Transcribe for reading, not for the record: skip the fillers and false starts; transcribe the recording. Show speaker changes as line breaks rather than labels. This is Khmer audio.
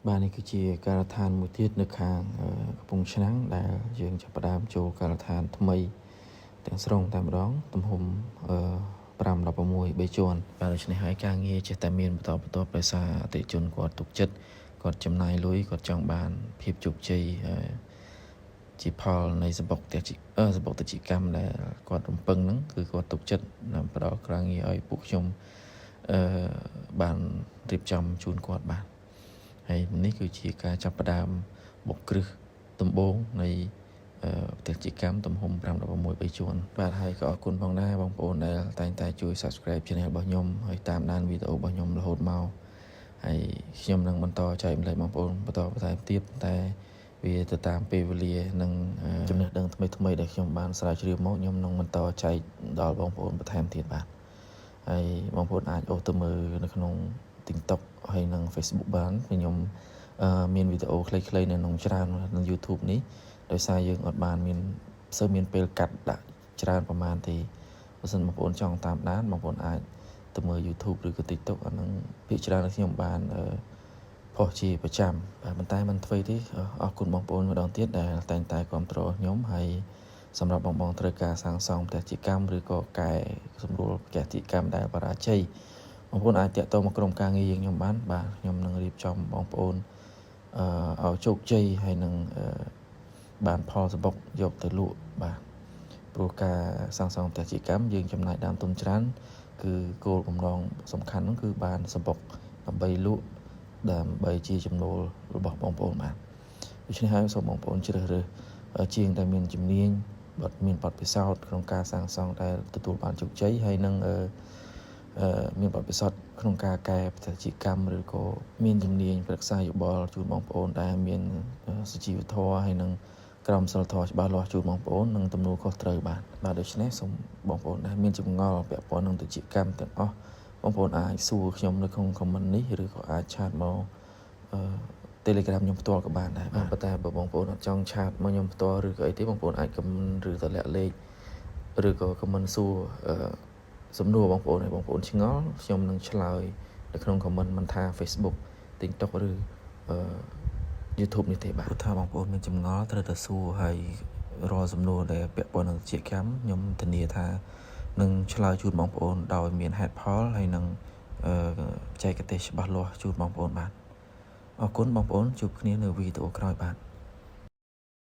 បាទនេះគឺជាការដ្ឋានមួយទៀតនៅខាងកំពង់ឆ្នាំងដែលយើងចាប់ផ្ដើមចូលការដ្ឋានថ្មីទាំងស្រុងតែម្ដងទំហំ516 3ជាន់បាទដូច្នេះហើយការងារចេះតែមានបន្តបន្ទាប់ដោយសារអតិថិជនគាត់ទុកចិត្តគាត់ចំណាយលុយគាត់ចង់បានភាពជោគជ័យជាផលនៃសម្បុកតេជិកម្មដែលគាត់រំពឹងហ្នឹងគឺគាត់ទុកចិត្តដើម្បីផ្ដល់ការងារឲ្យពួកខ្ញុំបានរៀបចំជូនគាត់បាទហើយនេះគឺជាការចាប់ផ្ដើមបុកគ្រឹះដំបូងនៃផ្ទះជាកម្មទំហំ516 3ជាន់បាទហើយក៏អរគុណផងដែរបងប្អូនដែលតែងតែជួយ Subscribe Channel របស់ខ្ញុំហើយតាមដានវីដេអូរបស់ខ្ញុំរហូតមកហើយខ្ញុំនឹងបន្តចែកម្លែកបងប្អូនបន្តបន្ថែមទៀតតែវាទៅតាមពេលវេលានិងចំណេះដឹងថ្មីៗដែលខ្ញុំបានស្រាវជ្រាវមកខ្ញុំនឹងបន្តចែកដល់បងប្អូនបន្ថែមទៀតបាទហើយបងប្អូនអាចអូសទៅមើលនៅក្នុង TikTok ហើយនិង Facebook បានខ្ញុំមានវីដេអូខ្លីៗនៅក្នុងច្រើននៅ YouTube នេះដោយសារយើងអត់បានមានពេលកាត់ដាក់ច្រើនប្រហែលទេបើសិនបងប្អូនចង់តាមដានបងប្អូនអាចទៅមើល YouTube ឬក៏ TikTok អានឹងភាគច្រើនខ្ញុំបានផុសជាប្រចាំបាទប៉ុន្តែមិនធ្វើទេអរគុណបងប្អូនម្ដងទៀតដែលតែងតែគាំទ្រខ្ញុំហើយសម្រាប់បងត្រូវការសាងសង់ផ្ទះជាកម្មឬក៏កែសម្រួលផ្ទះជាកម្មដែលបរាជ័យបងប្អូនអាចតាក់ទងមកក្រុមការងារយើងខ្ញុំបានបាទខ្ញុំនឹងរៀបចំបងប្អូនឲ្យជោគជ័យហើយនឹងបានផលសម្បុកយកទៅលក់បាទព្រោះការសាងសង់ផ្ទះជាកម្មយើងចំណាយដើមទុនច្រើនគឺគោលបំណងសំខាន់នោះគឺបានសម្បុកដើម្បីលក់ដើម្បីជាចំណូលរបស់បងប្អូនបាទដូច្នេះហើយសូមបងប្អូនជ្រើសរើសជាងដែលមានជំនាញមានបទពិសោធន៍ក្នុងការសាងសង់ដែលទទួលបានជោគជ័យហើយនឹងមានបទពិសោធន៍ក្នុងការកែផ្ទះជាកម្មឬក៏មានជំនាញប្រឹក្សាយោបល់ជូនបងប្អូនដែលមានសុជីវធម៌ហើយនឹងក្រមសីលធម៌ច្បាស់លាស់ជូនបងប្អូននិងទំនួលខុសត្រូវបាទដូច្នេះសូមបងប្អូនដែលមានចម្ងល់ពាក់ព័ន្ធនឹងផ្ទះជាកម្មទាំងអស់បងប្អូនអាចសួរខ្ញុំនៅក្នុង comment នេះឬក៏អាចឆាតមក Telegram ខ្ញុំផ្ទាល់ក៏បានដែរប៉ុន្តែបើបងប្អូនអត់ចង់ឆាតមកខ្ញុំផ្ទាល់ឬក៏អីទេបងប្អូនអាច comment ឬក៏លាក់លេខឬក៏ comment សួរសំណួរបងប្អូនឲ្យបងប្អូនឆ្ងល់ខ្ញុំនឹងឆ្លើយនៅក្នុង comment មិនថា Facebook TikTok ឬYouTube នេះទេបាទព្រោះថាបងប្អូនមានចម្ងល់ត្រូវតែសួរហើយរាល់សំណួរដែលពាក់ព័ន្ធនឹងជាកម្មខ្ញុំធានាថានឹងឆ្លើយជូនបងប្អូនដោយមានហេតុផលហើយនឹងបច្ចេកទេសច្បាស់លាស់ជូនបងប្អូនបាទអរគុណបងប្អូនជួបគ្នានៅវីដេអូក្រោយបាទ